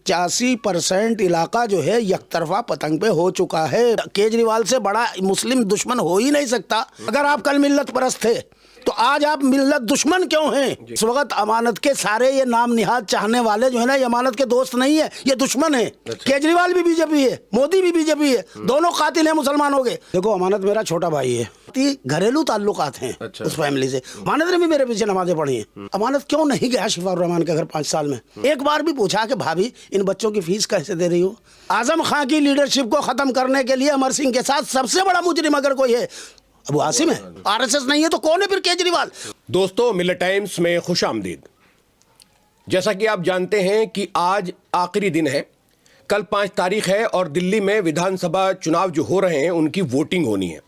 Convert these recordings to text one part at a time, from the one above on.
85% इलाका जो है यकतरफा पतंग पे हो चुका है। केजरीवाल से बड़ा मुस्लिम दुश्मन हो ही नहीं सकता। अगर आप कल मिल्लत परस्त थे तो आज आप मिल्लत दुश्मन क्यों हैं? इस वक्त अमानत के सारे ये नाम निहाद चाहने वाले जो है ना, ये अमानत के दोस्त नहीं है, ये दुश्मन है। केजरीवाल भी बीजेपी है, मोदी भी बीजेपी है, दोनों कातिल हैं मुसलमानों के। देखो अमानत मेरा छोटा भाई है, घरेलू ताल्लुकात हैं उस फैमिली से। अमानत ने भी मेरे पीछे नमाजें पढ़ी हैं। अमानत क्यों नहीं गया शिफाउर रहमान के घर 5 साल में? एक बार भी पूछा कि भाभी इन बच्चों की फीस कैसे दे रही हो? आजम खां की लीडरशिप को खत्म करने के लिए अमर सिंह के साथ सबसे बड़ा मुजरिम अगर कोई है अबू आसिम है। आरएसएस नहीं है तो कौन है फिर? केजरीवाल। दोस्तों, मिलत टाइम्स में खुश आमदीद। जैसा कि आप जानते हैं कि आज आखिरी दिन है, कल 5 तारीख है और दिल्ली में विधानसभा चुनाव जो हो रहे हैं उनकी वोटिंग होनी है।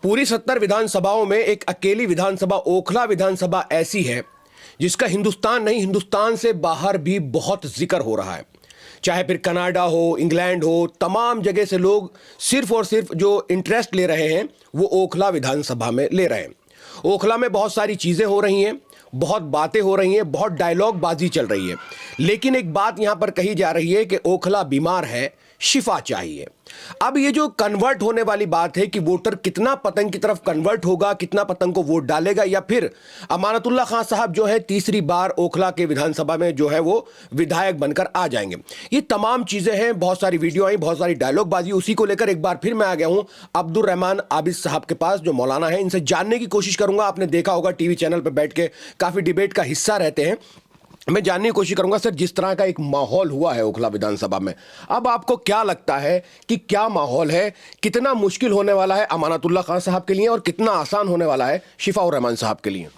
पूरी 70 विधानसभाओं में एक अकेली विधानसभा ओखला विधानसभा ऐसी है जिसका हिंदुस्तान नहीं, हिंदुस्तान से बाहर भी बहुत जिक्र हो रहा है। चाहे फिर कनाडा हो, इंग्लैंड हो, तमाम जगह से लोग सिर्फ और सिर्फ जो इंटरेस्ट ले रहे हैं वो ओखला विधानसभा में ले रहे हैं। ओखला में बहुत सारी चीज़ें हो रही हैं, बहुत बातें हो रही हैं, बहुत डायलॉग बाजी चल रही है। लेकिन एक बात यहाँ पर कही जा रही है कि ओखला बीमार है, शिफा चाहिए। अब ये जो कन्वर्ट होने वाली बात है कि वोटर कितना पतंग की तरफ कन्वर्ट होगा, कितना पतंग को वोट डालेगा, या फिर अमानतुल्लाह खान साहब जो है तीसरी बार ओखला के विधानसभा में जो है वो विधायक बनकर आ जाएंगे। ये तमाम चीजें हैं, बहुत सारी वीडियो आई, बहुत सारी डायलॉग बाजी। उसी को लेकर एक बार फिर मैं आ गया हूं अब्दुल रहमान आबिद साहब के पास, जो मौलाना है। इनसे जानने की कोशिश करूंगा। आपने देखा होगा टीवी चैनल पर बैठ के काफी डिबेट का हिस्सा रहते हैं। मैं जानने की कोशिश करूंगा सर, जिस तरह का एक माहौल हुआ है ओखला विधानसभा में, अब आपको क्या लगता है कि क्या माहौल है? कितना मुश्किल होने वाला है अमानतुल्लाह खान साहब के लिए और कितना आसान होने वाला है शिफाउर रहमान साहब के लिए?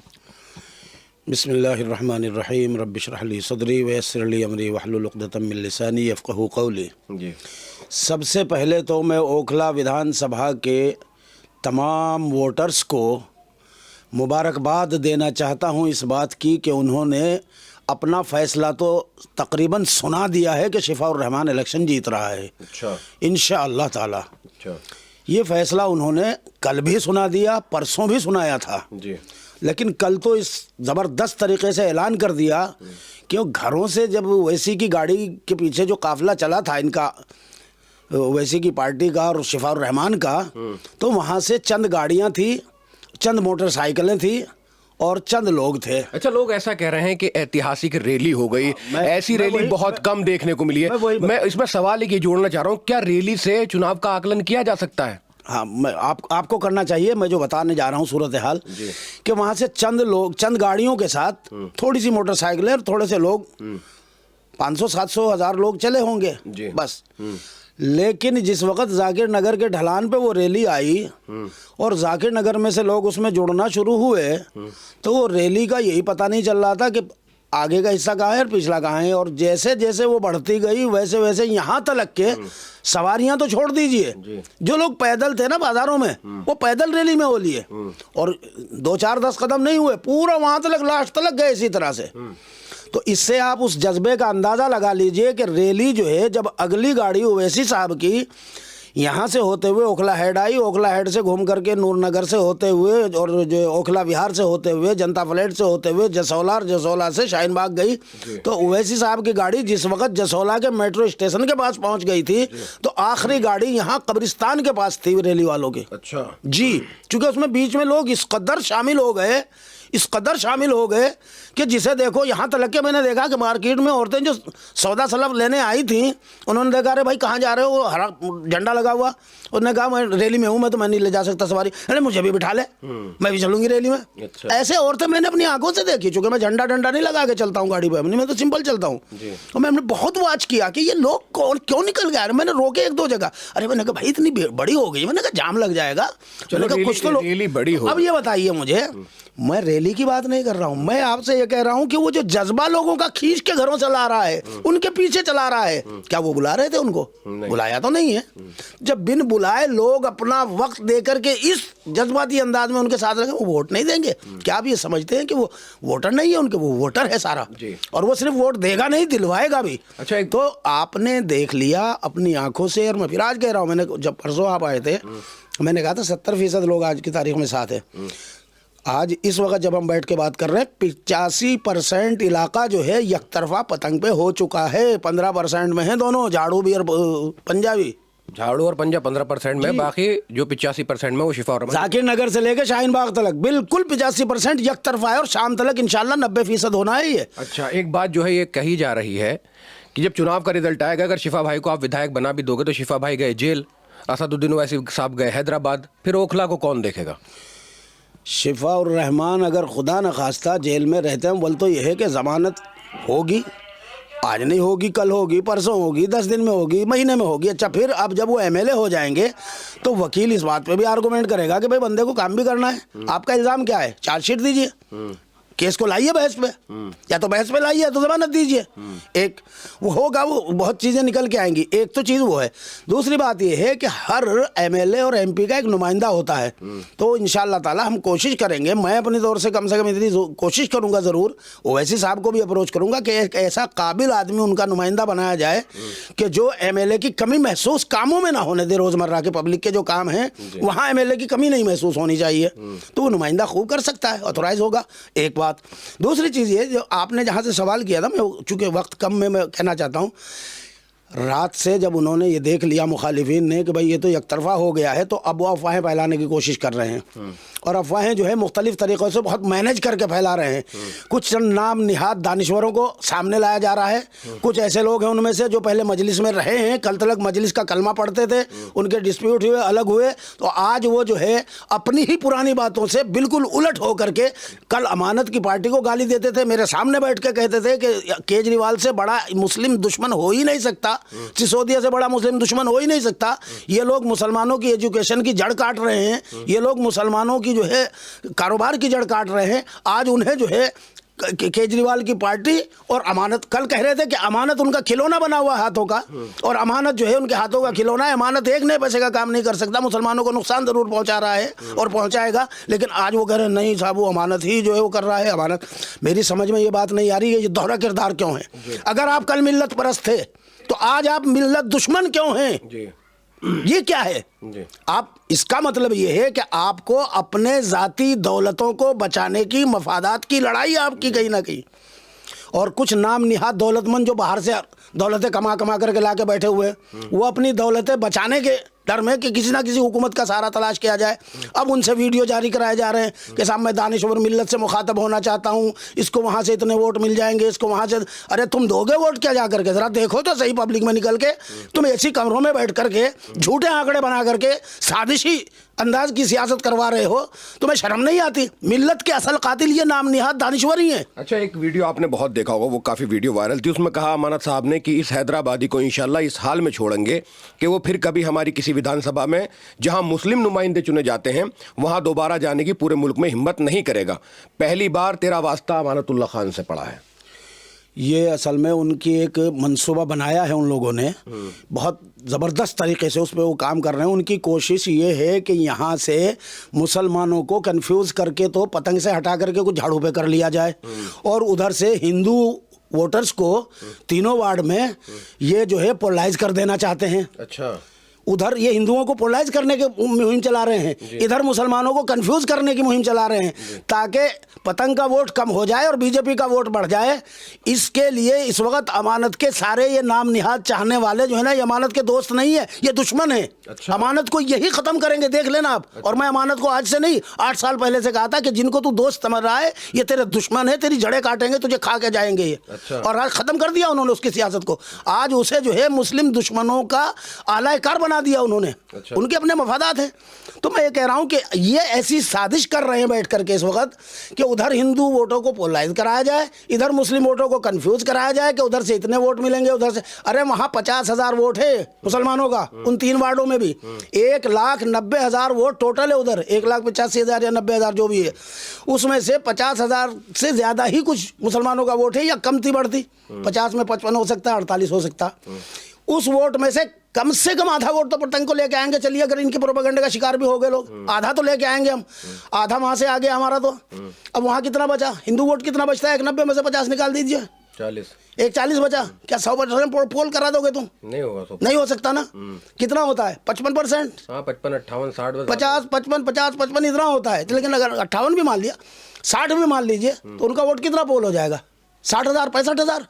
बिस्मिल्लाहिर्रहमानिर्रहीम। रब्बि इश्रह ली सदरी व यस्सिर ली अमरी वहलुल उक़दतम मिन लिसानी यफ़क़हू क़ौली। जी, सबसे पहले तो मैं ओखला विधानसभा के तमाम वोटर्स को मुबारकबाद देना चाहता हूँ इस बात की कि उन्होंने अपना फैसला तो तकरीबन सुना दिया है कि शिफाउर रहमान इलेक्शन जीत रहा है। अच्छा। इंशाअल्लाह ताला। अच्छा। ये फैसला उन्होंने कल भी सुना दिया, परसों भी सुनाया था जी। लेकिन कल तो इस ज़बरदस्त तरीके से ऐलान कर दिया कि घरों से जब ओवैसी की गाड़ी के पीछे जो काफ़िला चला था इनका, ओवैसी की पार्टी का और शिफाउर रहमान का, तो वहाँ से चंद गाड़ियाँ थी, चंद मोटरसाइकिलें थी और चंद लोग थे। अच्छा, लोग ऐसा कह रहे हैं कि ऐतिहासिक रैली हो गई। ऐसी रैली बहुत कम देखने को मिली है। मैं इसमें सवाल ये जोड़ना चाह रहा हूँ, क्या रैली से चुनाव का आकलन किया जा सकता है? हाँ, मैं आपको करना चाहिए। मैं जो बताने जा रहा हूँ सूरत हाल कि वहाँ से चंद लोग, चंद गाड़ियों के साथ, थोड़ी सी मोटरसाइकिलें और थोड़े से लोग, 500, 700, 1000 लोग चले होंगे बस। लेकिन जिस वक्त जाकिर नगर के ढलान पे वो रैली आई और जाकिर नगर में से लोग उसमें जुड़ना शुरू हुए, तो वो रैली का यही पता नहीं चल रहा था कि आगे का हिस्सा कहाँ है और पिछला कहाँ है। और जैसे जैसे वो बढ़ती गई वैसे वैसे यहाँ तक के सवारियाँ तो छोड़ दीजिए, जो लोग पैदल थे ना बाजारों में, वो पैदल रैली में हो लिए और 2-4-10 कदम नहीं हुए, पूरा वहाँ तक लास्ट तक गए इसी तरह से। तो इससे आप उस जज्बे का अंदाज़ा लगा लीजिए कि रैली जो है, जब अगली गाड़ी ओवैसी साहब की यहाँ से होते हुए ओखला हेड आई, ओखला हेड से घूम करके नूरनगर से होते हुए और जो ओखला विहार से होते हुए, जनता फ्लैट से होते हुए जसोला और जसोला से शाहीन बाग गई, तो ओवैसी साहब की गाड़ी जिस वक्त जसोला के मेट्रो स्टेशन के पास पहुँच गई थी, तो आखिरी गाड़ी यहाँ कब्रिस्तान के पास थी रैली वालों की। अच्छा जी, चूँकि उसमें बीच में लोग इस कदर शामिल हो गए, इस कदर शामिल हो गए कि जिसे देखो यहाँ तक के मैंने देखा कि मार्केट में औरतें जो सौदा सलब लेने आई थी, उन्होंने देखा, अरे भाई कहाँ जा रहे हो, हरा झंडा लगा हुआ। उन्होंने कहा मैं रैली में हूँ, मैं तो मैं नहीं ले जा सकता सवारी। अरे मुझे भी बिठा ले, मैं भी चलूँगी रैली में। अच्छा। ऐसे औरतें मैंने अपनी आंखों से देखी, चूँकि मैं झंडा डंडा नहीं लगा के चलता हूँ गाड़ी पर अपनी, मैं तो सिंपल चलता हूँ। और मैंने बहुत वॉच किया कि ये लोग कौन क्यों निकल गए। मैंने रोके 1-2 जगह। अरे मैंने कहा भाई इतनी बड़ी हो गई, मैंने कहा जाम लग जाएगा। मैंने कहा कुछ तो लोग बड़ी हो। अब ये बताइए मुझे, मैं रैली की बात नहीं कर रहा हूं, मैं आपसे ये कह रहा हूं कि वो जो जज्बा लोगों का खींच के घरों चला रहा है, उनके पीछे चला रहा है, क्या वो बुला रहे थे उनको? बुलाया तो नहीं है। जब बिन बुलाए लोग अपना वक्त देकर के इस जज्बाती अंदाज में उनके साथ रहेंगे, वो वोट नहीं देंगे? क्या आप ये समझते हैं कि वो वोटर नहीं है उनके? वो वोटर है सारा, और वो सिर्फ वोट देगा नहीं, दिलवाएगा भी। अच्छा, तो आपने देख लिया अपनी आंखों से, और मैं फिर आज कह रहा हूँ, मैंने जब परसों आप आए थे मैंने कहा था 70% लोग आज की तारीख में साथ है। आज इस वक्त जब हम बैठ के बात कर रहे हैं 85% इलाका जो है यकतरफा पतंग पे हो चुका है। 15% में है दोनों, झाड़ू भी और पंजाबी। झाड़ू और पंजा 15% में, बाकी जो 85% में वो शिफा और जाकिर नगर से लेकर शाहीन बाग तक बिल्कुल 85% यकतरफा है और शाम तक इंशाल्लाह 90% होना है ये। अच्छा, एक बात जो है ये कही जा रही है कि जब चुनाव का रिजल्ट आएगा, अगर शिफा भाई को आप विधायक बना भी दोगे तो शिफा भाई गए जेल, असदुद्दीन ओवैसी साहब गए हैदराबाद, फिर ओखला को कौन देखेगा? शिफा और रहमान अगर खुदा न खास्ता जेल में रहते हैं, बोल तो यह है कि ज़मानत होगी, आज नहीं होगी, कल होगी, परसों होगी, 10 दिन में होगी, महीने में होगी। अच्छा, फिर अब जब वो एमएलए हो जाएंगे तो वकील इस बात पे भी आर्गूमेंट करेगा कि भाई बंदे को काम भी करना है। आपका इल्ज़ाम क्या है? चार्जशीट दीजिए, केस को लाइए बहस पे, या तो बहस पे लाइए तो जमानत दीजिए। एक वो होगा, वो बहुत चीज़ें निकल के आएंगी। एक तो चीज़ वो है। दूसरी बात ये है कि हर एमएलए और एमपी का एक नुमाइंदा होता है। तो इंशाअल्लाह ताला हम कोशिश करेंगे, मैं अपनी तौर से कम इतनी कोशिश करूंगा ज़रूर, ओवैसी साहब को भी अप्रोच करूंगा कि एक ऐसा काबिल आदमी उनका नुमाइंदा बनाया जाए कि जो एमएलए की कमी महसूस कामों में ना होने दे। रोज़मर्रा के पब्लिक के जो काम हैं वहाँ एमएलए की कमी नहीं महसूस होनी चाहिए, तो वो नुमाइंदा खूब कर सकता है, ऑथोराइज होगा। एक बात। दूसरी चीज़ ये जो आपने जहाँ से सवाल किया था, मैं चूँकि वक्त कम में मैं कहना चाहता हूँ, रात से जब उन्होंने ये देख लिया मुखालिफिन ने कि भाई ये तो एकतरफा हो गया है, तो अब वो अफवाहें फैलाने की कोशिश कर रहे हैं। और अफवाहें जो है मुख्तलिफ तरीक़ों से बहुत मैनेज करके फैला रहे हैं। कुछ नाम निहाद दानिश्वरों को सामने लाया जा रहा है। कुछ ऐसे लोग हैं उनमें से जो पहले मजलिस में रहे हैं, कल तक मजलिस का कलमा पढ़ते थे, उनके डिस्प्यूट हुए, अलग हुए, तो आज वो जो है अपनी ही पुरानी बातों से बिल्कुल उलट हो करके कल अमानत की पार्टी को गाली देते थे, मेरे सामने बैठ के कहते थे कि केजरीवाल से बड़ा मुस्लिम दुश्मन हो ही नहीं सकता, सिसोदिया से बड़ा मुस्लिम दुश्मन हो ही नहीं सकता। ये लोग मुसलमानों की एजुकेशन की जड़ काट रहे हैं, ये लोग मुसलमानों की जो है कारोबार की जड़ काट रहे हैं। आज उन्हें जो है केजरीवाल की पार्टी और अमानत, कल कह रहे थे कि अमानत उनका खिलौना बना हुआ हाथों का, और अमानत जो है उनके हाथों का खिलौना है। अमानत एक नए पैसे का काम नहीं कर सकता, मुसलमानों को नुकसान जरूर पहुंचा रहा है और पहुंचाएगा, लेकिन आज वो कह रहे हैं नहीं साहब वो अमानत ही जो है वो कर रहा है। अमानत, मेरी समझ में ये बात नहीं आ रही है, ये दोहरा किरदार क्यों है? अगर आप कल मिल्लत परस्त थे तो आज आप मिल्लत दुश्मन क्यों हैं? ये क्या है? आप, इसका मतलब ये है कि आपको अपने जाती दौलतों को बचाने की, मफादात की लड़ाई आपकी कहीं ना कहीं, और कुछ नाम निहाद दौलतमंद जो बाहर से दौलतें कमा करके ला के बैठे हुए, वो अपनी दौलतें बचाने के डर में कि किसी ना किसी हुकूमत का सहारा तलाश किया जाए, अब उनसे वीडियो जारी कराए जा रहे हैं कि साहब मैं दानिशवर मिल्लत से मुखातब होना चाहता हूँ, इसको वहाँ से इतने वोट मिल जाएंगे, इसको वहाँ से। अरे तुम दोगे वोट क्या जा करके? ज़रा देखो तो सही पब्लिक में निकल के, तुम ऐसी कमरों में बैठ करके झूठे आंकड़े बना करके साजिशी अंदाज की सियासत करवा रहे हो, तुम्हें शर्म नहीं आती? मिल्लत के असल कातिल ये नाम निहाद दानिशवर ही है। अच्छा, एक वीडियो आपने बहुत देखा होगा, वो काफ़ी वीडियो वायरल थी, उसमें कहा अमानत साहब ने कि इस हैदराबादी को इंशाल्लाह इस हाल में छोड़ेंगे कि वो फिर कभी हमारी किसी विधानसभा में जहां मुस्लिम नुमाइंदे चुने जाते हैं वहां दोबारा जाने की पूरे मुल्क में हिम्मत नहीं करेगा। पहली बार तेरा वास्ता अमानतुल्लाह खान से पड़ा है। ये असल में उनकी एक मंसूबा बनाया है उन लोगों ने, बहुत ज़बरदस्त तरीके से उस पर वो काम कर रहे हैं। उनकी कोशिश ये है कि यहाँ से मुसलमानों को कंफ्यूज करके तो पतंग से हटा करके कुछ झाड़ू पे कर लिया जाए, और उधर से हिंदू वोटर्स को तीनों वार्ड में ये जो है पोलराइज कर देना चाहते हैं। अच्छा, उधर ये हिंदुओं को पोलराइज करने की मुहिम चला रहे हैं, इधर मुसलमानों को कंफ्यूज करने की मुहिम चला रहे हैं, ताकि पतंग का वोट कम हो जाए और बीजेपी का वोट बढ़ जाए। इसके लिए इस वक्त अमानत के सारे ये नाम निहाद चाहने वाले जो है ना, ये अमानत के दोस्त नहीं है, ये दुश्मन है। अच्छा। अमानत को यही खत्म करेंगे, देख लेना आप। और मैं अमानत को आज से नहीं 8 साल पहले से कहा था कि जिनको तू दोस्त समझ रहा है ये तेरे दुश्मन है, तेरी जड़ें काटेंगे, तुझे खा के जाएंगे ये। अच्छा। और आज खत्म कर दिया उन्होंने उसकी सियासत को। आज उसे जो है मुस्लिम दुश्मनों का आलाकार बना दिया उन्होंने। अच्छा। उनके अपने मफादात हैं। तो मैं ये कह रहा हूं कि ये ऐसी साजिश कर रहे हैं बैठ करके इस वक्त कि उधर हिंदू वोटों को पोलराइज कराया जाए, इधर मुस्लिम वोटों को कंफ्यूज कराया जाए कि उधर से इतने वोट मिलेंगे, उधर से। अरे वहां 50,000 वोट है मुसलमानों का उन 3 वार्डों में भी, 1,90,000 वोट टोटल है उधर, 1,85,000 या 90,000 जो भी है, उसमें से 50,000 से ज्यादा ही कुछ मुसलमानों का वोट है, या कमती बढ़ती 50 में 55 हो सकता है, 48 हो सकता। उस वोट में से कम आधा वोट तो पतंग को लेके आएंगे। चलिए अगर इनके प्रोपेगेंडे का शिकार भी हो गए लोग, आधा तो लेके आएंगे हम, आधा वहां से आ गया हमारा। तो अब वहां कितना बचा? हिंदू वोट कितना बचता है? 90 में से 50 निकाल दीजिए, 40 एक 40 बचा, क्या 100% पोल करा दोगे तुम? नहीं होगा, 100 नहीं हो सकता ना। कितना होता है? 55%, हाँ 55 58 60 50 55 50 55 इतना होता है। लेकिन अगर 58 भी मान लिया, 60 भी मान लीजिए, तो उनका वोट कितना पोल हो जाएगा? 60,000 65,000,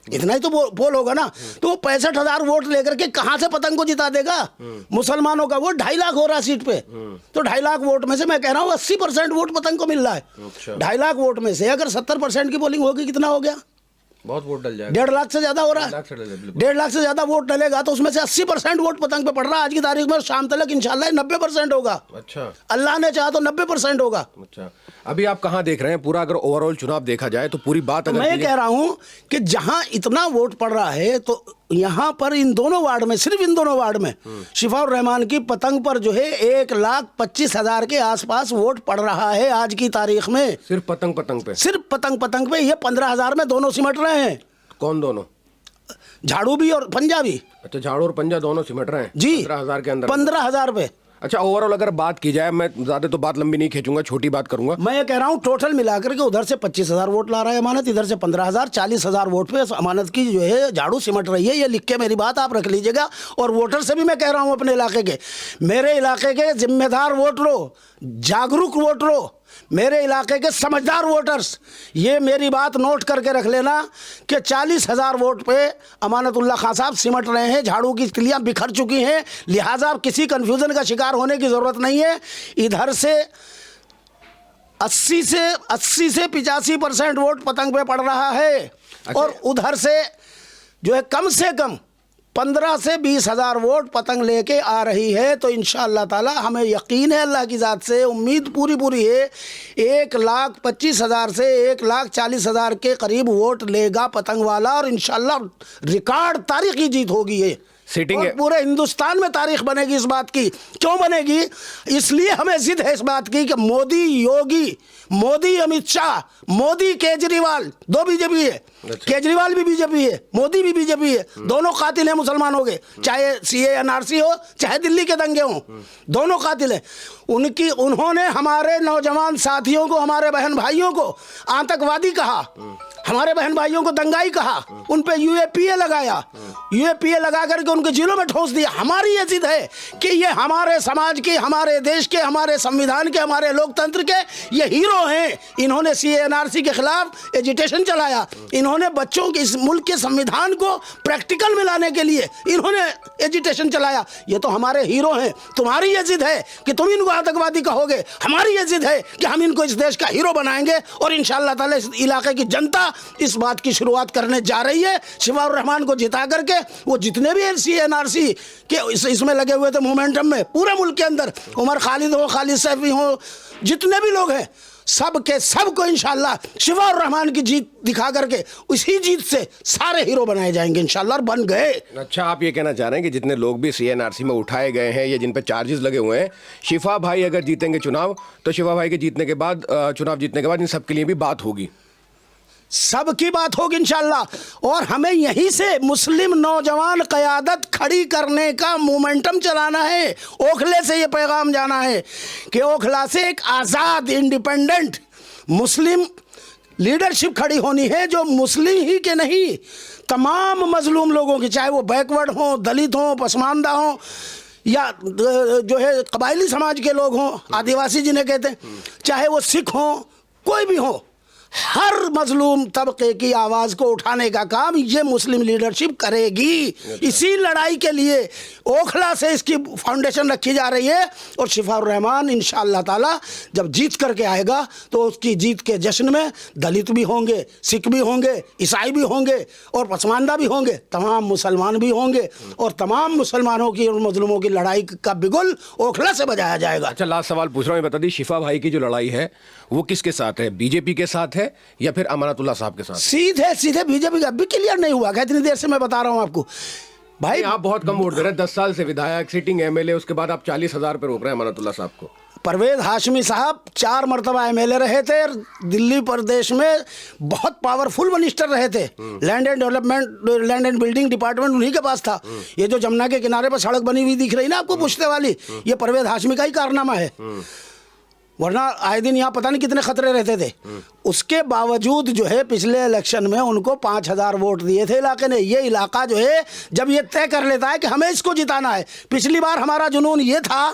इतना ही तो पोल होगा ना। तो वो 65,000 वोट लेकर के कहां से पतंग को जिता देगा? मुसलमानों का वोट 2.5 लाख हो रहा है सीट पे, तो 2.5 लाख वोट में से मैं कह रहा हूँ 80% वोट पतंग को मिल रहा है। अच्छा। 2.5 लाख वोट में से अगर 70% की पोलिंग होगी, कितना हो गया? बहुत वोट डल जाएगा। 1.5 लाख से ज्यादा हो रहा है। 1.5 लाख से डलेगा, बिल्कुल। 1.5 लाख से ज्यादा वोट डलेगा, तो उसमें से 80% वोट पतंग पे पड़ रहा है। आज की तारीख में शाम तक इंशाल्लाह 90% होगा। अच्छा अल्लाह ने चाहा तो 90% होगा। अच्छा, अभी आप कहाँ देख रहे हैं पूरा, अगर ओवरऑल चुनाव देखा जाए तो पूरी बात अगर मैं कह रहा हूं कि जहां इतना वोट पड़ रहा है, तो यहां पर इन दोनों वार्ड में, सिर्फ इन दोनों वार्ड में शिफाउर रहमान की पतंग पर जो है 1,25,000 के आसपास वोट पड़ रहा है आज की तारीख में। सिर्फ पतंग पे? सिर्फ पतंग पे। ये 15,000 में दोनों सिमट रहे हैं। कौन दोनों? झाड़ू भी और पंजाबी। अच्छा, झाड़ू और पंजा दोनों सिमट रहे हैं जी, 15,000 के अंदर। 15,000 पे। अच्छा, ओवरऑल अगर बात की जाए, मैं ज्यादा तो बात लंबी नहीं खींचूंगा, छोटी बात करूंगा। मैं ये कह रहा हूं टोटल मिलाकर के उधर से 25,000 वोट ला रहा है अमानत, इधर से 15,000, 40,000 वोट पे अमानत की जो है झाड़ू सिमट रही है। ये लिख के मेरी बात आप रख लीजिएगा। और वोटर से भी मैं कह रहा हूं अपने इलाके के, मेरे इलाके के जिम्मेदार वोटरों, जागरूक वोटरों, मेरे इलाके के समझदार वोटर्स, ये मेरी बात नोट करके रख लेना कि 40,000 वोट पे अमानतुल्लाह खान साहब सिमट रहे हैं। झाड़ू की तिलियां बिखर चुकी हैं, लिहाजा किसी कंफ्यूजन का शिकार होने की ज़रूरत नहीं है। इधर से 80 से 85% वोट पतंग पे पड़ रहा है। अच्छा। और उधर से जो है कम से कम 15 से 20,000 वोट पतंग लेके आ रही है। तो इंशाअल्लाह ताला हमें यकीन है, अल्लाह की ज़ात से उम्मीद पूरी है, 1,25,000 से 1,40,000 के करीब वोट लेगा पतंग वाला। और इंशाअल्लाह रिकॉर्ड तारीखी जीत होगी ये। सीटिंग है, पूरे हिंदुस्तान में तारीख बनेगी इस बात की। क्यों बनेगी? इसलिए हमें जिद है इस बात की कि मोदी योगी, मोदी अमित शाह, मोदी केजरीवाल, दो बीजेपी है। अच्छा। केजरीवाल भी बीजेपी है, मोदी भी बीजेपी है। दोनों कातिल हैं मुसलमानों के, चाहे सीए एनआरसी हो, चाहे दिल्ली के दंगे हों, दोनों कातिल हैं। उन्होंने हमारे नौजवान साथियों को, हमारे बहन भाइयों को आतंकवादी कहा, हमारे बहन भाइयों को दंगाई कहा, उन पे यूएपीए लगाया, यूएपीए लगा करके उनके जिलों में ठोस दिया। हमारी ये जिद है कि ये हमारे समाज के, हमारे देश के, हमारे संविधान के, हमारे लोकतंत्र के ये हीरो हैं। इन्होंने सीएनआरसी के खिलाफ एजिटेशन चलाया, इन्होंने बच्चों के, इस मुल्क के संविधान को प्रैक्टिकल में लाने के लिए इन्होंने एजिटेशन चलाया। ये तो हमारे हीरो हैं। तुम्हारी ये जिद है कि तुम इनको आतंकवादी कहोगे, हमारी ये जिद है कि हम इनको इस देश का हीरो बनाएंगे। और इंशाअल्लाह ताला इस इलाके की जनता इस बात की शुरुआत करने जा रही है। शिफाउर रहमान को जिता करके वो जितने भी सीएनआरसी के इसमें लगे हुए थे मोमेंटम में, पूरे मुल्क के अंदर, उमर खालिद हो, खालिद सैफी हो, जितने भी लोग हैं, सब के सब को इंशाअल्लाह शिफाउर रहमान की जीत दिखा करके उसी जीत से सारे हीरो बनाए जाएंगे इंशाअल्लाह, और बन गए। अच्छा, आप ये कहना चाह रहे हैं कि जितने लोग भी सीएनआरसी में उठाए गए हैं या जिन पे चार्जेस लगे हुए हैं, शिफा भाई अगर जीतेंगे चुनाव, तो शिफा भाई के जीतने के बाद, चुनाव जीतने के बाद इन सबके लिए भी बात होगी, सबकी बात होगी इंशाअल्लाह। और हमें यहीं से मुस्लिम नौजवान क़यादत खड़ी करने का मोमेंटम चलाना है। ओखले से ये पैगाम जाना है कि ओखला से एक आज़ाद, इंडिपेंडेंट मुस्लिम लीडरशिप खड़ी होनी है, जो मुस्लिम ही के नहीं, तमाम मजलूम लोगों की, चाहे वो बैकवर्ड हों, दलित हों, पसमानदा हों, या जो है कबायली समाज के लोग हों, आदिवासी जिन्हें कहते हैं, चाहे वो सिख हों, कोई भी हो, हर मजलूम तबके की आवाज़ को उठाने का काम ये मुस्लिम लीडरशिप करेगी। इसी लड़ाई के लिए ओखला से इसकी फाउंडेशन रखी जा रही है। और शिफाउर रहमान इंशाअल्लाह ताला जब जीत करके आएगा, तो उसकी जीत के जश्न में दलित भी होंगे, सिख भी होंगे, ईसाई भी होंगे, और पसमानदा भी होंगे, तमाम मुसलमान भी होंगे, और तमाम मुसलमानों की और मजलूमों की लड़ाई का बिगुल ओखला से बजाया जाएगा। अच्छा, लास्ट सवाल पूछ रहा हूँ, बता दी, शिफा भाई की जो लड़ाई है वो किसके साथ है? बीजेपी के साथ है या फिर अमानतुल्लाह साहब के साथ? सीधे बीजेपी का। अभी क्लियर नहीं हुआ क्या? इतनी देर से मैं बता रहा हूं आपको भाई। आप बहुत कम वोट दे रहे हैं, 10 साल से विधायक, सिटिंग एमएलए, उसके बाद आप 40,000 पे रोक रहे हैं अमानतुल्लाह साहब को। परवेज हाशमी साहब 4 मरतबा एमएलए रहे थे, दिल्ली प्रदेश में बहुत पावरफुल मिनिस्टर रहे थे। Land and development, land and building department उन्हीं के पास था। ये जो जमुना के किनारे पर सड़क बनी हुई दिख रही ना आपको, पुश्ते वाली, ये परवेज हाशमी का ही कारनामा है। वरना आए दिन यहाँ पता नहीं कितने खतरे रहते थे। उसके बावजूद जो है पिछले इलेक्शन में उनको 5,000 वोट दिए थे इलाके ने। ये इलाका जो है जब ये तय कर लेता है कि हमें इसको जिताना है, पिछली बार हमारा जुनून ये था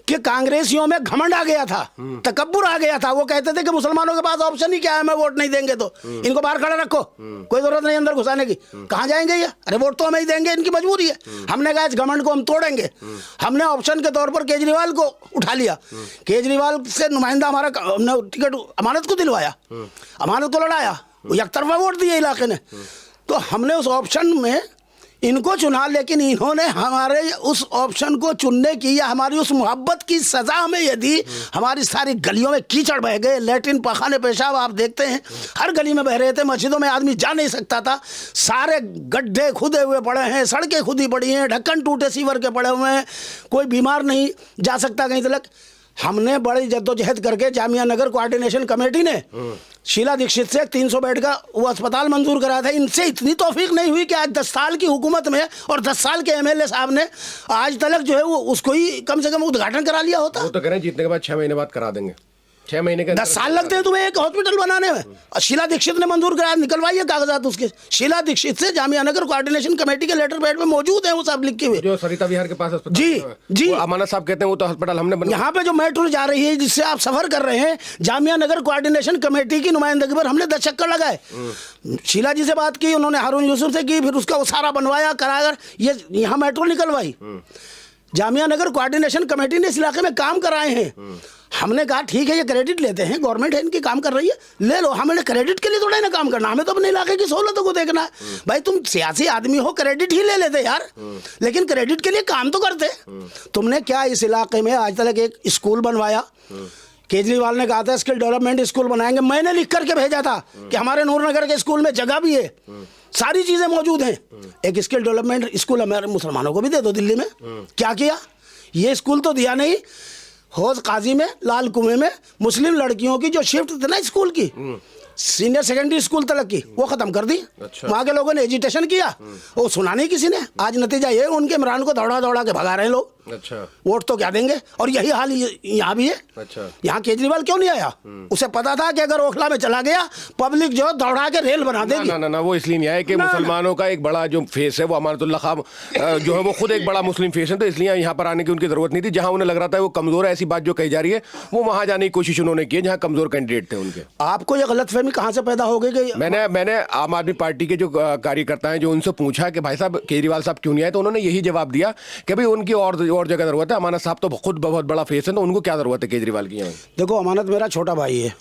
कि कांग्रेसियों में घमंड आ गया था, तकब्बुर आ गया था। वो कहते थे कि मुसलमानों के पास ऑप्शन ही क्या है, हमें वोट नहीं देंगे तो इनको बाहर खड़ा रखो, कोई जरूरत नहीं अंदर घुसाने की। कहाँ जाएंगे ये? अरे वोट तो हमें ही देंगे, इनकी मजबूरी है। हमने कहा इस घमंड को हम तोड़ेंगे। हमने ऑप्शन के तौर पर केजरीवाल को उठा लिया। केजरीवाल से नुमाइंदा हमारा, हमने टिकट अमानत को दिलवाया, अमानत को लड़ाया, एक तरफा वोट दिए इलाके ने। तो हमने उस ऑप्शन में इनको चुना, लेकिन इन्होंने हमारे उस ऑप्शन को चुनने की या हमारी उस मोहब्बत की सजा हमें ये दी। हमारी सारी गलियों में कीचड़ बह गए, लेटरिन पखाने पेशाब आप देखते हैं हर गली में बह रहे थे। मस्जिदों में आदमी जा नहीं सकता था, सारे गड्ढे खुदे हुए पड़े हैं, सड़कें खुदी पड़ी हैं, ढक्कन टूटे सीवर के पड़े हुए हैं, कोई बीमार नहीं जा सकता कहीं तक। हमने बड़ी जद्दोजहद करके जामिया नगर कोऑर्डिनेशन कमेटी ने शीला दीक्षित से 300 बेड का वो अस्पताल मंजूर कराया था। इनसे इतनी तौफीक नहीं हुई कि आज 10 साल की हुकूमत में और 10 साल के एमएलए साहब ने आज तक जो है वो उसको ही कम से कम उद्घाटन करा लिया होता। वो तो कह रहे हैं जीतने के बाद 6 महीने बाद करा देंगे। 6 महीने के 10 साल लगते हैं तुम्हें एक हॉस्पिटल बनाने में। और शीला दीक्षित ने मंजूर कराया, निकलवाइए कागजात उसके। शीला दीक्षित से जामिया नगर कोऑर्डिनेशन कमेटी के लेटर पैड में मौजूद है वो सब लिखे हुए। जो सरिता विहार के पास अस्पताल जी जी, अमानत साहब कहते हैं वो तो अस्पताल हमने यहाँ पे जो मेट्रो जा रही है जिससे आप सफर कर रहे हैं, जामिया नगर कोऑर्डिनेशन कमेटी की नुमाइंदगी पर हमने 10 चक्कर लगाए। शीला जी से बात की, उन्होंने हारून यूसुफ से की, फिर उसका वो सारा बनवाया कराया, ये यहाँ metro निकलवाई। Jamia Nagar coordination committee ने इस इलाके में काम कराए हैं। हमने कहा ठीक है ये क्रेडिट लेते हैं, गवर्नमेंट है इनकी काम कर रही है, ले लो। हमें क्रेडिट के लिए थोड़ा ना काम करना, हमें तो अपने इलाके की सहूलतों को देखना है। भाई तुम सियासी आदमी हो, क्रेडिट ही ले लेते यार, लेकिन क्रेडिट के लिए काम तो करते। तुमने क्या इस इलाके में आज तक एक स्कूल बनवाया? केजरीवाल ने कहा था स्किल डेवलपमेंट स्कूल बनाएंगे, मैंने लिख करके भेजा था कि हमारे नूरनगर के स्कूल में जगह भी है, सारी चीजें मौजूद हैं। एक स्किल डेवलपमेंट स्कूल हमारे मुसलमानों को भी दे दो दिल्ली में। क्या किया? ये स्कूल तो दिया नहीं। हौज काजी में, लाल कुएं में मुस्लिम लड़कियों की जो शिफ्ट थी ना स्कूल की, सीनियर सेकेंडरी स्कूल तक की, वो खत्म कर दी। अच्छा। वहाँ के लोगों ने एजिटेशन किया, वो सुना नहीं किसी ने। आज नतीजा ये उनके इमरान को दौड़ा दौड़ा के भगा रहे हैं लोग। अच्छा, वोट तो क्या देंगे? और यही हाल यहाँ भी है। अच्छा, यहाँ केजरीवाल क्यों नहीं आया? उसे पता था कि अगर ओखला में चला गया पब्लिक जो दौड़ा के रेल बना देगी। ना ना ना, वो इसलिए नहीं आया कि मुसलमानों का एक बड़ा जो फेस है वो अमानतुल्लाह खान जो है वो खुद एक बड़ा मुस्लिम फेस है, तो इसलिए यहाँ पर आने की उनकी जरूरत नहीं थी। जहाँ उन्हें लग रहा था वो कमजोर है, ऐसी बात जो कही जा रही है, वो वहां जाने की कोशिश उन्होंने की जहाँ कमजोर कैंडिडेट थे उनके। आपको ये गलतफहमी कहाँ से पैदा हो गई कि मैंने आम आदमी पार्टी के जो कार्यकर्ता हैं जो उनसे पूछा कि भाई साहब केजरीवाल साहब क्यों नहीं आए, तो उन्होंने यही जवाब दिया कि भाई उनकी और जगह जरूरत है। अमानत साहब तो खुद बहुत बड़ा फेस है, तो उनको क्या जरूरत है केजरीवाल की? देखो अमानत मेरा छोटा भाई है,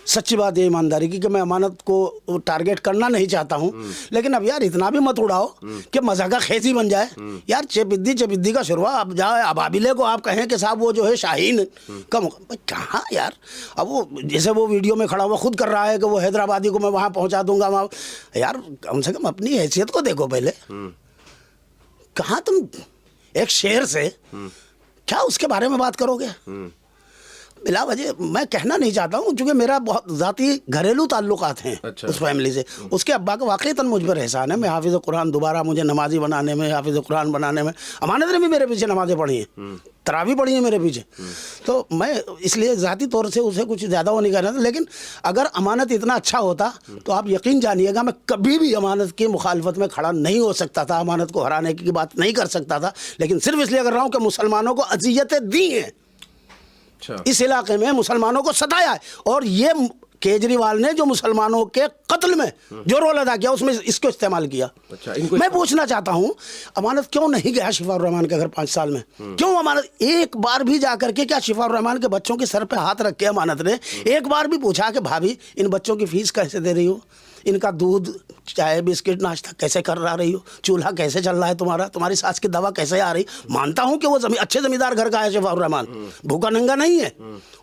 सच्ची बात है ईमानदारी की, कि मैं अमानत को टारगेट करना नहीं चाहता हूँ, लेकिन अब यार इतना भी मत उड़ाओ कि मजा का खेजी बन जाए यार। चेपिद्दी का शुरुआ अब जाए, अब आबिले को आप कहें कि साहब वो जो है शाहीन कम, कहाँ यार। अब वो जैसे वो वीडियो में खड़ा हुआ खुद कर रहा है कि वो हैदराबादी को मैं वहाँ पहुँचा दूंगा वहाँ, यार कम से कम अपनी हैसियत को देखो पहले। कहाँ तुम एक शेर से क्या उसके बारे में बात करोगे? बिला वजह मैं कहना नहीं चाहता हूँ, क्योंकि मेरा बहुत ज़ाती घरेलू ताल्लुकात हैं। अच्छा। उस फैमिली से। उसके अब्बा का वाकईतन मुझ पर एहसान है। मैं हाफिज़ कुरान दोबारा मुझे नमाजी बनाने में, हाफिज़ कुरान बनाने में, अमानत ने भी मेरे पीछे नमाज़ें पढ़ी हैं, तरावी पढ़ी है मेरे पीछे। तो मैं इसलिए ज़ाती तौर से उसे कुछ ज़्यादा वो नहीं कर रहा था, लेकिन अगर अमानत इतना अच्छा होता तो आप यकीन जानिएगा मैं कभी भी अमानत की मुखालफत में खड़ा नहीं हो सकता था, अमानत को हराने की बात नहीं कर सकता था। लेकिन सिर्फ इसलिए कर रहा हूँ कि मुसलमानों को अज़ियतें दी हैं। अच्छा। इस इलाके में मुसलमानों को सताया है, और ये केजरीवाल ने जो मुसलमानों के कत्ल में जो रोल अदा किया उसमें इसको इस्तेमाल किया। अच्छा, मैं पूछना चाहता हूं अमानत क्यों नहीं गया शिफाउर रहमान के घर 5 साल में? क्यों अमानत एक बार भी जा करके क्या शिफाउर रहमान के बच्चों के सर पे हाथ रख के अमानत ने एक बार भी पूछा कि भाभी इन बच्चों की फीस कैसे दे रही हो, इनका दूध चाय बिस्किट नाश्ता कैसे कर रही हो, चूल्हा कैसे चल रहा है तुम्हारा, तुम्हारी सास की दवा कैसे आ रही? मानता हूं कि वो अच्छे जमींदार घर का है शिफाउर रहमान, भूखा नंगा नहीं है,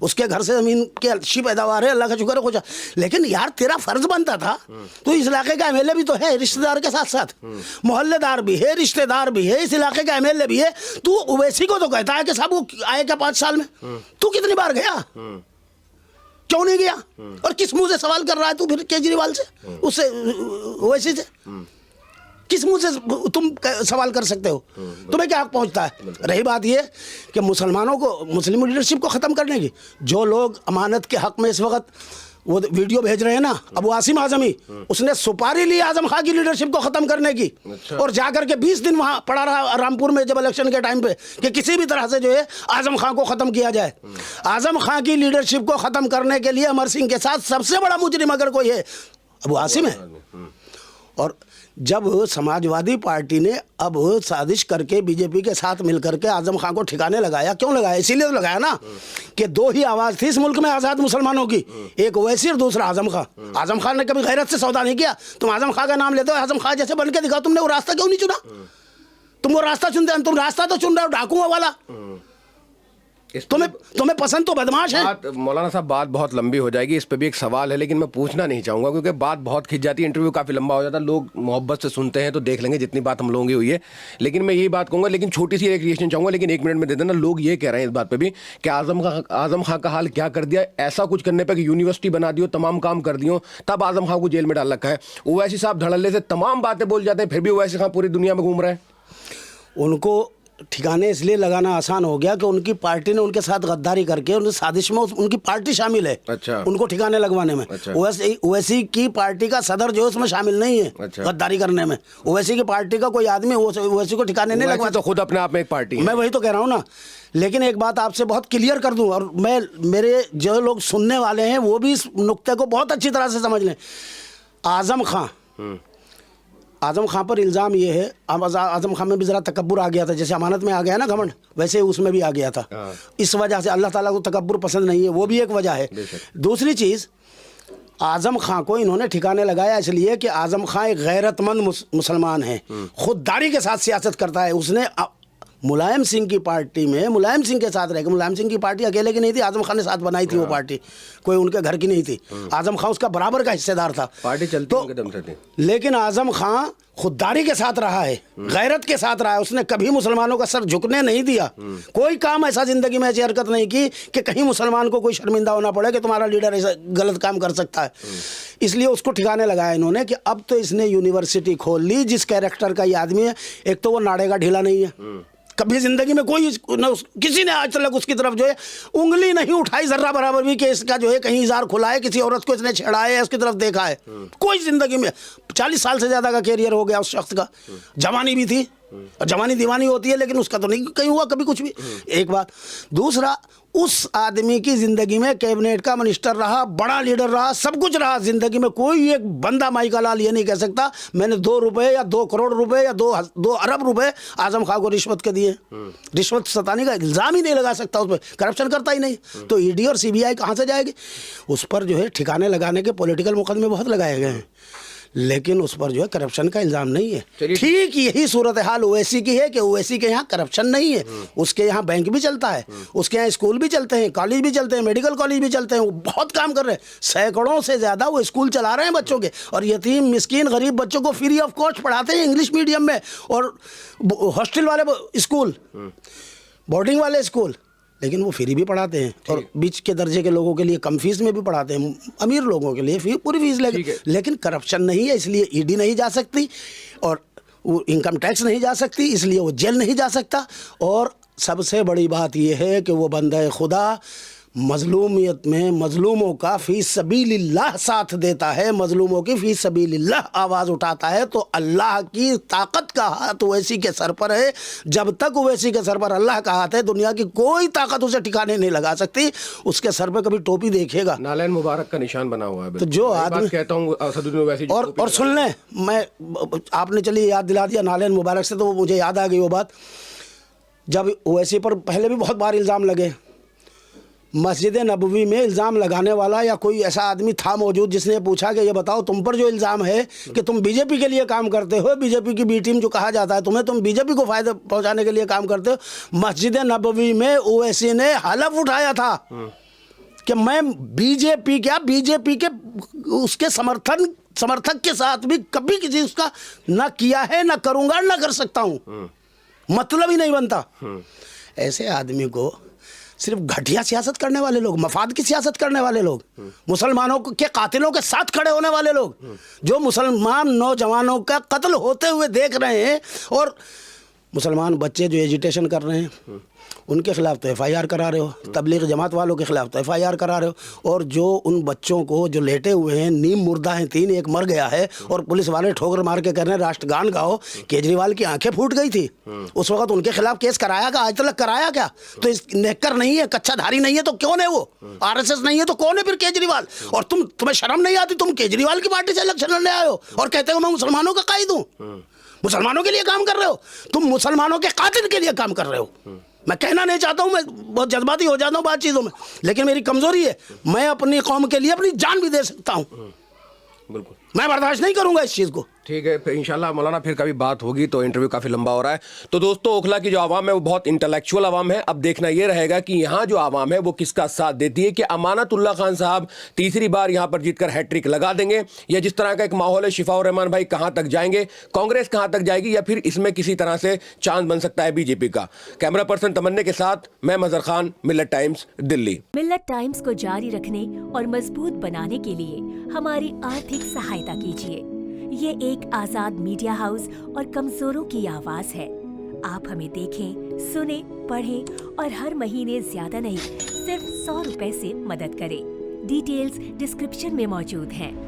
उसके घर से जमीन की अच्छी पैदावार है, अल्लाह का शुक्र है कुछ। लेकिन यार तेरा फर्ज बनता था, तो इस इलाके का एमएलए भी तो है, रिश्तेदार के साथ साथ मोहल्लेदार भी है, रिश्तेदार भी है, इस इलाके का एमएलए भी है। तू ओवैसी को तो कहता है कि साहब वो आए क्या 5 साल में? तू कितनी बार गया? क्यों नहीं गया? और किस मुंह से सवाल कर रहा है तू फिर केजरीवाल से, उससे ओवैसी से? किस मुंह से तुम सवाल कर सकते हो? तुम्हें क्या हक पहुंचता है? रही बात ये कि मुसलमानों को, मुस्लिम लीडरशिप को ख़त्म करने की, जो लोग अमानत के हक में इस वक्त वो वीडियो भेज रहे हैं ना, अबू आसिम आजमी, उसने सुपारी ली आजम खां की लीडरशिप को ख़त्म करने की। अच्छा। और जाकर के 20 दिन वहाँ पड़ा रहा रामपुर में, जब इलेक्शन के टाइम पे, कि किसी भी तरह से जो है आजम खां को ख़त्म किया जाए। आजम खां की लीडरशिप को ख़त्म करने के लिए अमर सिंह के साथ सबसे बड़ा मुजरिम अगर कोई है, अबू आसिम है। और जब समाजवादी पार्टी ने अब साजिश करके बीजेपी के साथ मिलकर के आजम खां को ठिकाने लगाया, क्यों लगाया? इसीलिए तो लगाया ना कि दो ही आवाज़ थी इस मुल्क में आज़ाद मुसलमानों की, एक ओवैसी और दूसरा आजम खां। आजम खां ने कभी गैरत से सौदा नहीं किया। तुम आजम खां का नाम लेते हो, आजम खां जैसे बन के दिखाओ। तुमने वो रास्ता क्यों नहीं चुना? तुम वो रास्ता चुनते हैं, तुम रास्ता तो चुन रहे हो डाकुओं वाला। तुम्हें पसंद तो बदमाश है। मौलाना साहब बात बहुत लंबी हो जाएगी, इस पे भी एक सवाल है, लेकिन मैं पूछना नहीं चाहूंगा क्योंकि बात बहुत खिंच जाती है, इंटरव्यू काफी लंबा हो जाता है, लोग मोहब्बत से सुनते हैं तो देख लेंगे जितनी बात हम लोगों की हुई है। लेकिन मैं यही बात कहूंगा, लेकिन छोटी सी एक रिएक्शन चाहूंगा, लेकिन 1 मिनट में दे देना। लोग ये कह रहे हैं इस बात पे भी कि आजम खां का हाल क्या कर दिया, ऐसा कुछ करने पर कि यूनिवर्सिटी बना दियो, तमाम काम कर दियो, तब आजम खां को जेल में डाल रखा है। ओवैसी साहब धड़ल्ले से तमाम बातें बोल जाते हैं, फिर भी ओवैसी खां पूरी दुनिया में घूम रहे हैं। उनको ठिकाने इसलिए लगाना आसान हो गया कि उनकी पार्टी ने उनके साथ गद्दारी करके उनकी साजिश में उनकी पार्टी शामिल है। अच्छा। उनको ठिकाने लगवाने में। अच्छा। ओवैसी की पार्टी का सदर जो उसमें शामिल नहीं है। अच्छा। गद्दारी करने में ओवैसी की पार्टी का कोई आदमी ओवैसी को ठिकाने नहीं लगवा। तो खुद अपने आप में एक पार्टी है। मैं वही तो कह रहा हूँ ना। लेकिन एक बात आपसे बहुत क्लियर कर दूं, और मेरे जो लोग सुनने वाले हैं वो भी इस नुक्ते को बहुत अच्छी तरह से समझ लें। आजम खां पर इल्ज़ाम ये है, अब आजम खां में भी ज़रा तकब्बुर आ गया था, जैसे अमानत में आ गया ना घमंड, वैसे उसमें भी आ गया था। इस वजह से अल्लाह ताला को तकब्बुर पसंद नहीं है, वो भी एक वजह है। दूसरी चीज़, आजम खां को इन्होंने ठिकाने लगाया इसलिए कि आजम खां एक गैरतमंद मुसलमान है, खुददारी के साथ सियासत करता है। उसने मुलायम सिंह की पार्टी में मुलायम सिंह के साथ रह के, मुलायम सिंह की पार्टी अकेले की नहीं थी, आजम खां ने साथ बनाई थी वो पार्टी, कोई उनके घर की नहीं थी। आजम खां उसका बराबर का हिस्सेदार था, पार्टी चलती उनके दम से थी। लेकिन आजम खां खुददारी के साथ रहा है, गैरत के साथ रहा है। उसने कभी मुसलमानों का सर झुकने नहीं दिया। कोई काम ऐसा जिंदगी में ऐसी हरकत नहीं की कि कहीं मुसलमान को कोई शर्मिंदा होना पड़े कि तुम्हारा लीडर ऐसा गलत काम कर सकता है। इसलिए उसको ठिकाने लगाया इन्होंने कि अब तो इसने यूनिवर्सिटी खोल ली। जिस कैरेक्टर का ये आदमी है, एक तो वो नाड़े का ढीला नहीं है, कभी जिंदगी में कोई किसी ने आज तक उसकी तरफ जो है उंगली नहीं उठाई जर्रा बराबर भी कि इसका जो है कहीं इज़हार खुला है, किसी औरत को इसने छेड़ा है, उसकी तरफ देखा है। कोई जिंदगी में 40 साल से ज़्यादा का कैरियर हो गया उस शख्स का, जवानी भी थी, और जवानी दीवानी होती है, लेकिन उसका तो नहीं कहीं हुआ कभी कुछ भी। एक बात। दूसरा, उस आदमी की ज़िंदगी में कैबिनेट का मिनिस्टर रहा, बड़ा लीडर रहा, सब कुछ रहा ज़िंदगी में। कोई एक बंदा माई का लाल ये नहीं कह सकता मैंने 2 रुपए या 2 करोड़ रुपए या 2 अरब रुपए आजम खां को रिश्वत के दिए। रिश्वत सताने का इल्ज़ाम ही नहीं लगा सकता उस पर, करप्शन करता ही नहीं। तो ईडी और सीबीआई कहाँ से जाएगी? उस पर जो है ठिकाने लगाने के पॉलिटिकल मुकदमे बहुत लगाए गए हैं, लेकिन उस पर जो है करप्शन का इल्ज़ाम नहीं है। ठीक यही सूरत हाल ओवैसी की है कि ओवैसी के यहाँ करप्शन नहीं है, उसके यहाँ बैंक भी चलता है, उसके यहाँ स्कूल भी चलते हैं, कॉलेज भी चलते हैं, मेडिकल कॉलेज भी चलते हैं, वो बहुत काम कर रहे हैं। सैकड़ों से ज़्यादा वो स्कूल चला रहे हैं बच्चों के, और यतीम मिस्कीन गरीब बच्चों को फ्री ऑफ कॉस्ट पढ़ाते हैं इंग्लिश मीडियम में, और हॉस्टल वाले स्कूल, बोर्डिंग वाले स्कूल, लेकिन वो फ्री भी पढ़ाते हैं, और बीच के दर्जे के लोगों के लिए कम फीस में भी पढ़ाते हैं, अमीर लोगों के लिए पूरी फीस लेकिन करप्शन नहीं है, इसलिए ईडी नहीं जा सकती, और वो इनकम टैक्स नहीं जा सकती, इसलिए वो जेल नहीं जा सकता। और सबसे बड़ी बात यह है कि वो बंदा खुदा मजलूमियत में मजलूमों का फी सबीलिल्लाह साथ देता है, मजलूमों की फी सबीलिल्लाह आवाज़ उठाता है। तो अल्लाह की ताकत का हाथ ओवैसी के सर पर है। जब तक ओवैसी के सर पर अल्लाह का हाथ है, दुनिया की कोई ताकत उसे ठिकाने नहीं लगा सकती। उसके सर पर कभी टोपी देखेगा, नालैन मुबारक का निशान बना हुआ है। तो जो आदमी कहता हूँ और सुन लें, मैं आपने चलिए याद दिला दिया नालैन मुबारक से, तो मुझे याद आ गई वो बात। जब ओवैसी पर पहले भी बहुत बार इल्ज़ाम लगे, मस्जिद नबवी में इल्ज़ाम लगाने वाला या कोई ऐसा आदमी था मौजूद जिसने पूछा कि ये बताओ तुम पर जो इल्ज़ाम है कि तुम बीजेपी के लिए काम करते हो, बीजेपी की बी टीम जो कहा जाता है तुम्हें, तुम बीजेपी को फ़ायदा पहुंचाने के लिए काम करते हो। मस्जिद नबवी में ओवैसी ने हलफ उठाया था कि मैं बीजेपी के उसके समर्थक के साथ भी कभी किसी उसका ना किया है, ना करूँगा, ना कर सकता हूँ, मतलब ही नहीं बनता। ऐसे आदमी को सिर्फ घटिया सियासत करने वाले लोग, मफाद की सियासत करने वाले लोग, मुसलमानों के कातिलों के साथ खड़े होने वाले लोग, जो मुसलमान नौजवानों का कत्ल होते हुए देख रहे हैं और मुसलमान बच्चे जो एजिटेशन कर रहे हैं उनके खिलाफ तो FIR करा रहे हो, तबलीग जमात वालों के खिलाफ तो FIR करा रहे हो, और जो उन बच्चों को जो लेटे हुए हैं, नीम मुर्दा हैं 3, एक मर गया है, और पुलिस वाले ठोकर मार के कह रहे हैं राष्ट्रगान गाओ, केजरीवाल की आंखें फूट गई थी उस वक्त, उनके खिलाफ केस कराया क्या? आज तक कराया क्या? तो इस नेकर नहीं है, कच्चाधारी नहीं है तो कौन है वो? RSS नहीं है तो कौन है फिर केजरीवाल? और तुम्हें शर्म नहीं आती? तुम केजरीवाल की पार्टी से इलेक्शन लड़ने आए हो और कहते हो मैं मुसलमानों का कायद हूं, मुसलमानों के लिए काम कर रहे हो, तुम मुसलमानों के कातिल के लिए काम कर रहे हो। मैं कहना नहीं चाहता हूं, मैं बहुत जज्बाती हो जाता हूं बात चीज़ों में, लेकिन मेरी कमजोरी है, मैं अपनी कौम के लिए अपनी जान भी दे सकता हूं। बिल्कुल, मैं बर्दाश्त नहीं करूंगा इस चीज़ को। ठीक है, फिर इंशाल्लाह मौलाना फिर कभी बात होगी, तो इंटरव्यू काफ़ी लंबा हो रहा है। तो दोस्तों, ओखला की जो आवाम है वो बहुत इंटेलेक्चुअल आवाम है। अब देखना ये रहेगा कि यहाँ जो आवाम है वो किसका साथ देती है, कि अमानतुल्लाह खान साहब तीसरी बार यहाँ पर जीतकर हैट्रिक लगा देंगे, या जिस तरह का एक माहौल है शिफाउर रहमान भाई कहाँ तक जाएंगे, कांग्रेस कहाँ तक जाएगी, या फिर इसमें किसी तरह से चांद बन सकता है बीजेपी का। कैमरा पर्सन तमन्ने के साथ मैं मजहर खान, मिल्लत टाइम्स, दिल्ली। मिल्लत टाइम्स को जारी रखने और मजबूत बनाने के लिए हमारी आर्थिक सहायता कीजिए। ये एक आजाद मीडिया हाउस और कमजोरों की आवाज है। आप हमें देखें, सुने, पढ़ें और हर महीने ज्यादा नहीं, सिर्फ 100 रुपए से मदद करें। डिटेल्स डिस्क्रिप्शन में मौजूद हैं।